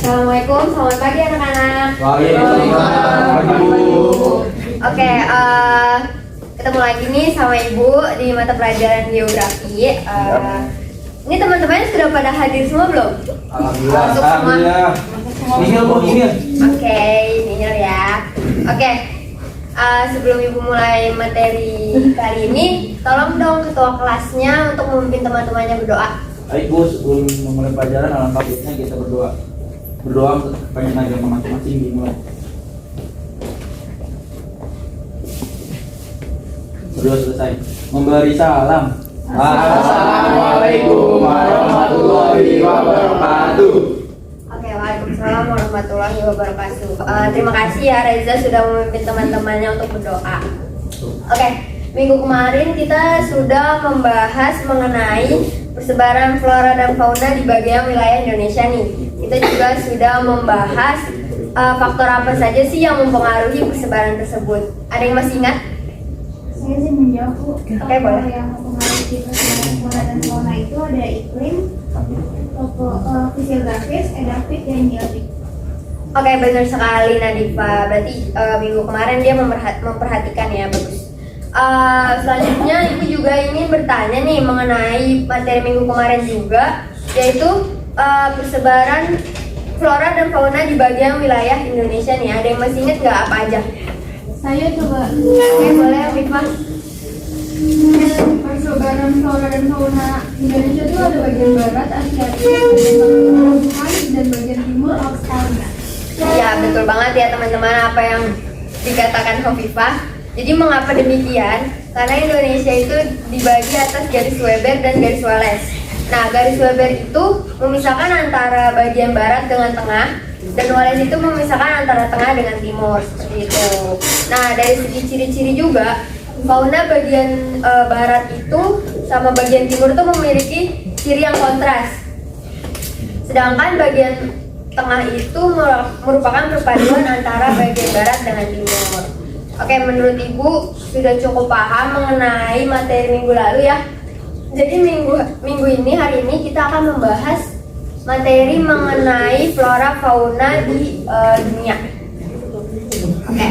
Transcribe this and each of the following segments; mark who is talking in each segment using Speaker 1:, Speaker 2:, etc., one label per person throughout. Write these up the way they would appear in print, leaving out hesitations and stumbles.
Speaker 1: Assalamualaikum, selamat pagi anak-anak.
Speaker 2: Waalaikumsalam.
Speaker 1: Oke, ketemu lagi nih sama Ibu di mata pelajaran geografi. Ini teman-teman sudah pada hadir semua belum?
Speaker 2: Alhamdulillah.
Speaker 1: Masuk semua?
Speaker 2: Alhamdulillah. Nihil bu, nihil.
Speaker 1: Oke, nihil ya. Oke, sebelum Ibu mulai materi kali ini, tolong dong ketua kelasnya untuk memimpin teman-temannya berdoa.
Speaker 2: Baik bu, sebelum memulai pelajaran alangkah baiknya kita berdoa. Berdoa untuk kepentingan agama masing-masing dimulai. Berdoa selesai. Memberi salam. Assalamualaikum warahmatullahi wabarakatuh.
Speaker 1: Oke, waalaikumsalam warahmatullahi wabarakatuh. Terima kasih ya Reza sudah memimpin teman-temannya untuk berdoa. Oke, minggu kemarin kita sudah membahas mengenai persebaran flora dan fauna di bagian wilayah Indonesia nih. Kita juga sudah membahas faktor apa saja sih yang mempengaruhi persebaran tersebut. Ada yang masih ingat?
Speaker 3: Saya sih menjawab Bu.
Speaker 1: Oke, boleh.
Speaker 3: Yang mempengaruhi persebaran flora dan fauna itu ada iklim, fisiografis, edafik, dan geofik.
Speaker 1: Oke, benar sekali Nadifa. Berarti minggu kemarin dia memperhatikan ya, bagus. Selanjutnya Ibu juga ingin bertanya nih mengenai materi minggu kemarin juga, yaitu persebaran flora dan fauna di bagian wilayah Indonesia nih. Ada yang masih ingat nggak apa aja?
Speaker 3: Saya coba
Speaker 1: Oke, boleh Nadifa.
Speaker 3: persebaran flora dan fauna Indonesia itu ada bagian barat, Asia, bagian tengah, dan bagian timur Australia.
Speaker 1: Ya, betul banget ya teman-teman apa yang dikatakan Hovifah. Jadi mengapa demikian? Karena Indonesia itu dibagi atas garis Weber dan garis Wallace. Nah, garis Weber itu memisahkan antara bagian barat dengan tengah, dan Wallace itu memisahkan antara tengah dengan timur, seperti itu. Nah, dari segi ciri-ciri juga, fauna bagian barat itu sama bagian timur itu memiliki ciri yang kontras. Sedangkan bagian tengah itu merupakan perpaduan antara bagian barat dengan timur. Oke, menurut Ibu sudah cukup paham mengenai materi minggu lalu ya. Jadi minggu ini, hari ini kita akan membahas materi mengenai flora fauna di dunia. Oke.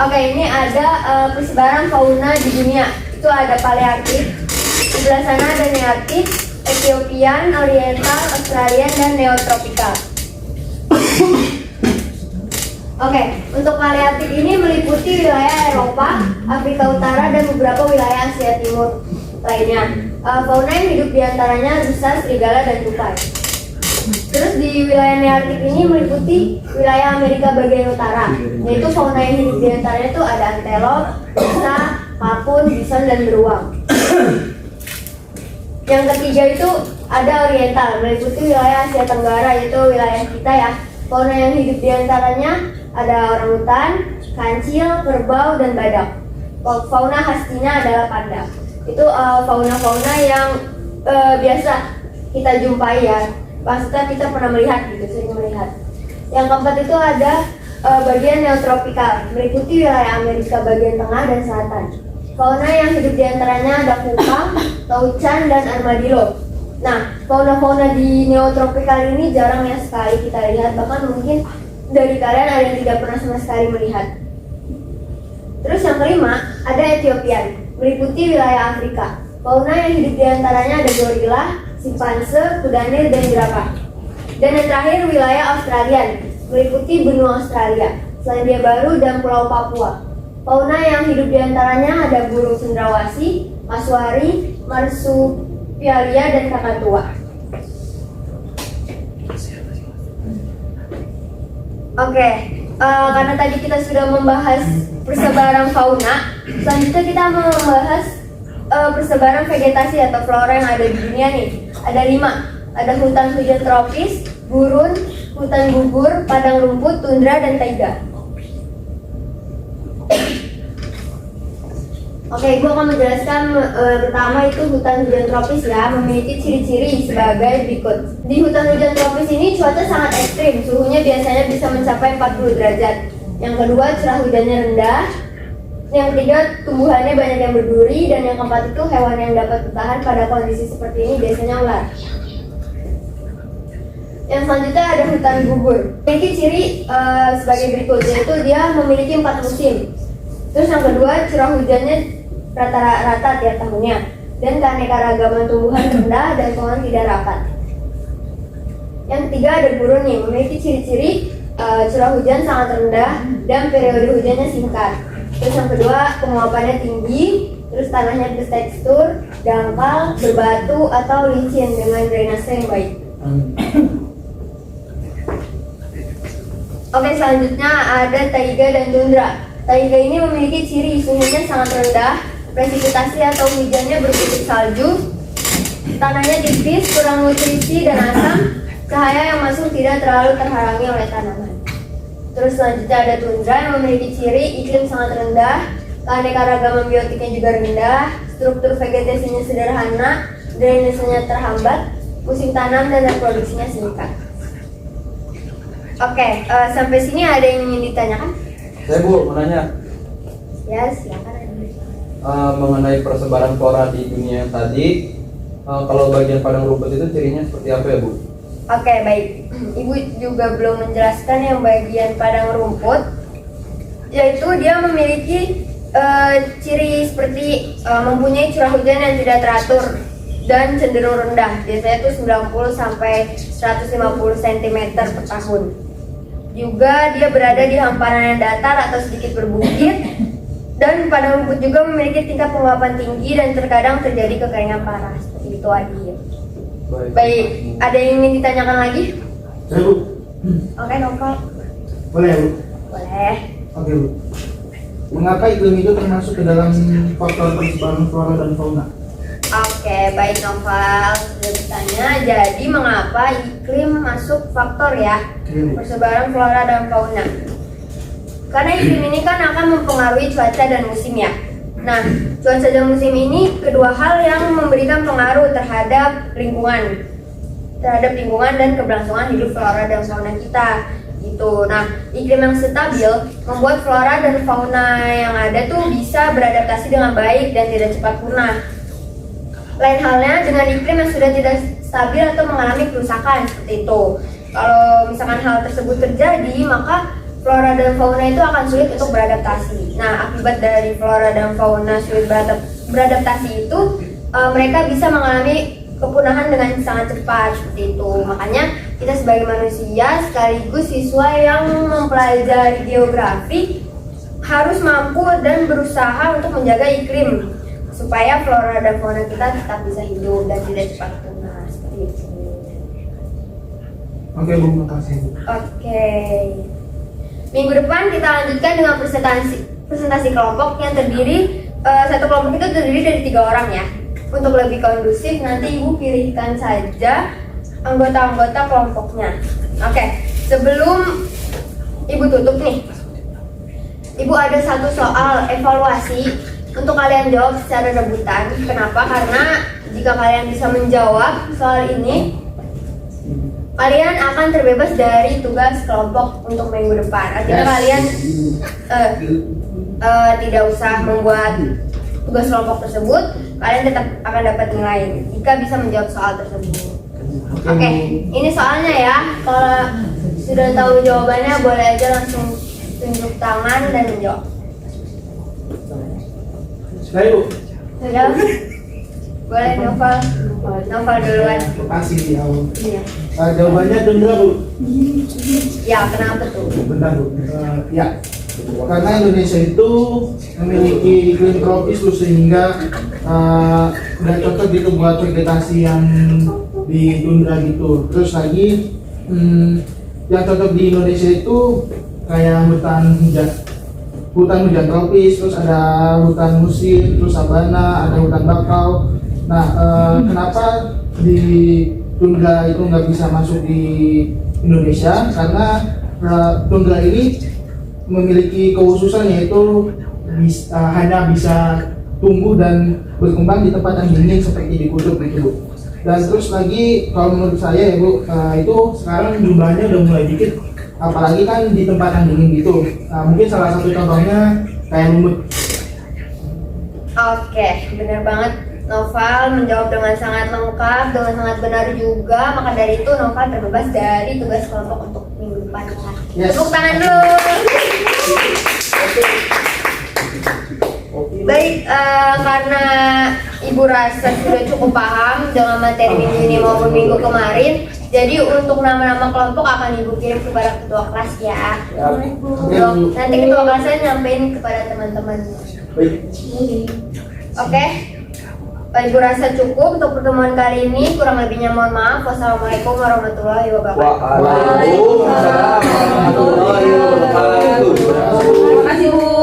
Speaker 1: Oke, ini ada persebaran fauna di dunia. Itu ada Palearktik, di sebelah sana ada Nearktik, Ethiopian, Oriental, Australian, dan Neotropikal. Oke, untuk Palearktik ini meliputi wilayah Eropa, Afrika Utara, dan beberapa wilayah Asia Timur lainnya. Fauna yang hidup di antaranya rusa, serigala, dan tupai. Terus di wilayah Nearktik ini meliputi wilayah Amerika bagian utara, yaitu fauna yang hidup di antaranya itu ada antelop, rusa, kapun, bison, dan beruang. Yang ketiga itu ada Oriental, meliputi wilayah Asia Tenggara, yaitu wilayah kita ya. Fauna yang hidup di antaranya ada orangutan, kancil, kerbau, dan badak. Fauna khasnya adalah panda. Itu fauna-fauna yang biasa kita jumpai ya. Maksudnya kita pernah melihat gitu, sering melihat. Yang keempat itu ada bagian neotropikal, meliputi wilayah Amerika bagian tengah dan selatan. Fauna yang hidup di antaranya ada kukang, taucan, dan armadillo. Nah, fauna-fauna di neotropikal ini jarang ya sekali kita lihat, bahkan mungkin dari kalian ada yang tidak pernah sama sekali melihat. Terus yang kelima, ada Ethiopian, meliputi wilayah Afrika. Fauna yang hidup di antaranya ada gorila, simpanse, kuda nil, dan jerapah. Dan yang terakhir wilayah Australian, meliputi benua Australia, Selandia Baru, dan Pulau Papua. Fauna yang hidup di antaranya ada burung cendrawasih, kasuari, marsupialia, dan kakatua. Oke, karena tadi kita sudah membahas persebaran fauna, selanjutnya kita mau membahas persebaran vegetasi atau flora yang ada di dunia nih. Ada 5. Ada hutan hujan tropis, gurun, hutan gugur, padang rumput, tundra, dan taiga. Oke, Ibu akan menjelaskan pertama itu hutan hujan tropis ya, memiliki ciri-ciri sebagai berikut. Di hutan hujan tropis ini cuaca sangat ekstrim, suhunya biasanya bisa mencapai 40 derajat. Yang kedua, curah hujannya rendah. Yang ketiga, tumbuhannya banyak yang berduri, dan yang keempat itu hewan yang dapat bertahan pada kondisi seperti ini biasanya ular. Yang selanjutnya ada hutan gugur. Memiliki ciri sebagai berikut, yaitu dia memiliki 4 musim. Terus yang kedua, curah hujannya rata-rata tiap tahunnya, dan keanekaragaman tumbuhan rendah dan pohon tidak rapat. Yang ketiga ada gurun nih, memiliki ciri-ciri curah hujan sangat rendah dan periode hujannya singkat. Terus yang kedua, penguapannya tinggi, terus tanahnya bertekstur dangkal, berbatu atau licin dengan drainase yang baik. Oke, selanjutnya ada taiga dan tundra. Taiga ini memiliki ciri suhunya sangat rendah, presipitasi atau hujannya berkutip salju, tanahnya tipis, kurang nutrisi dan asam, cahaya yang masuk tidak terlalu terhalangi oleh tanaman. Terus selanjutnya ada tundra yang memiliki ciri iklim sangat rendah, keanekaragaman biotiknya juga rendah, struktur vegetasinya sederhana, drainasenya terhambat, musim tanam dan reproduksinya singkat. Oke, sampai sini ada yang ingin ditanyakan?
Speaker 2: Saya Bu, mau nanya
Speaker 1: Ya, silakan.
Speaker 2: mengenai persebaran flora di dunia yang tadi. Kalau bagian padang rumput itu cirinya seperti apa ya Bu?
Speaker 1: Oke, baik. Ibu juga belum menjelaskan yang bagian padang rumput, yaitu dia memiliki ciri seperti mempunyai curah hujan yang tidak teratur dan cenderung rendah. Biasanya itu 90 sampai 150 cm per tahun. Juga dia berada di hamparan yang datar atau sedikit berbukit, dan padang rumput juga memiliki tingkat penguapan tinggi dan terkadang terjadi kekeringan parah. Seperti itu Adil. Baik, ada yang ingin ditanyakan lagi?
Speaker 4: Saya Bu,
Speaker 1: Oke, Novel.
Speaker 4: boleh ya Bu?
Speaker 1: Boleh.
Speaker 4: Oke Bu. Mengapa iklim itu termasuk ke dalam faktor persebaran flora dan fauna?
Speaker 1: Oke, baik Novel. Sudah bertanya, jadi mengapa iklim masuk faktor ya?
Speaker 4: Iya, Bu.
Speaker 1: Persebaran flora dan fauna. Karena iklim ini kan akan mempengaruhi cuaca dan musim ya. Nah, cuaca dan musim ini kedua hal yang memberikan pengaruh terhadap lingkungan dan keberlangsungan hidup flora dan fauna kita. Gitu. Nah, iklim yang stabil membuat flora dan fauna yang ada tuh bisa beradaptasi dengan baik dan tidak cepat punah. Lain halnya dengan iklim yang sudah tidak stabil atau mengalami kerusakan seperti itu. Kalau misalkan hal tersebut terjadi, maka flora dan fauna itu akan sulit untuk beradaptasi. Nah, akibat dari flora dan fauna sulit beradaptasi itu, mereka bisa mengalami kepunahan dengan sangat cepat seperti itu. Makanya kita sebagai manusia sekaligus siswa yang mempelajari geografi harus mampu dan berusaha untuk menjaga iklim supaya flora dan fauna kita tetap bisa hidup dan tidak cepat punah seperti itu.
Speaker 4: Oke Bu, makasih Bu.
Speaker 1: Oke. Minggu depan kita lanjutkan dengan presentasi kelompok yang terdiri satu kelompok itu terdiri dari 3 orang ya. Untuk lebih kondusif nanti Ibu pilihkan saja anggota-anggota kelompoknya. Oke, sebelum Ibu tutup nih, Ibu ada satu soal evaluasi untuk kalian jawab secara rebutan. Kenapa? Karena jika kalian bisa menjawab soal ini, kalian akan terbebas dari tugas kelompok untuk minggu depan. Artinya kalian tidak usah membuat tugas kelompok tersebut, kalian tetap akan dapat nilai jika bisa menjawab soal tersebut. Oke, ini soalnya ya. Kalau sudah tahu jawabannya, boleh aja langsung tunjuk tangan dan menjawab.
Speaker 4: Saya Bu.
Speaker 1: Sudah? Boleh Novel duluan.
Speaker 4: Makasih di awal.
Speaker 1: Iya.
Speaker 4: Jawabannya tundra Bu.
Speaker 1: Ya, kenapa tuh?
Speaker 4: Bentar Bu. Ya. Karena Indonesia itu memiliki iklim tropis Bu, sehingga udah cocok gitu buat vegetasi yang di tundra gitu. Terus lagi yang cocok di Indonesia itu kayak hutan hujan tropis, terus ada hutan musim, terus sabana, ada hutan bakau. Nah, kenapa di tundra itu nggak bisa masuk di Indonesia? Karena tundra ini memiliki kekhususan, yaitu hanya bisa tumbuh dan berkembang di tempat yang dingin seperti di kutub gitu Bu. Dan terus lagi kalau menurut saya ya Bu, itu sekarang jumlahnya udah mulai dikit, apalagi kan di tempat yang dingin gitu. Mungkin salah satu contohnya kayak lumut.
Speaker 1: Oke, benar banget. Noval menjawab dengan sangat lengkap, dengan sangat benar juga. Maka dari itu Noval terbebas dari tugas kelompok untuk minggu depan.
Speaker 4: Yes.
Speaker 1: Tepuk tangan dulu. Baik, karena Ibu rasa sudah cukup paham dengan materi minggu ini maupun minggu kemarin, jadi untuk nama-nama kelompok akan Ibu kirim kepada ketua kelas ya. Nanti ketua kelasnya nyampein kepada teman-teman.
Speaker 2: Baik.
Speaker 1: Oke, Ibu rasa cukup untuk pertemuan kali ini. Kurang lebihnya mohon maaf. Wassalamualaikum warahmatullahi wabarakatuh.
Speaker 2: Waalaikumsalam warahmatullahi wabarakatuh.
Speaker 3: Terima kasih Bu.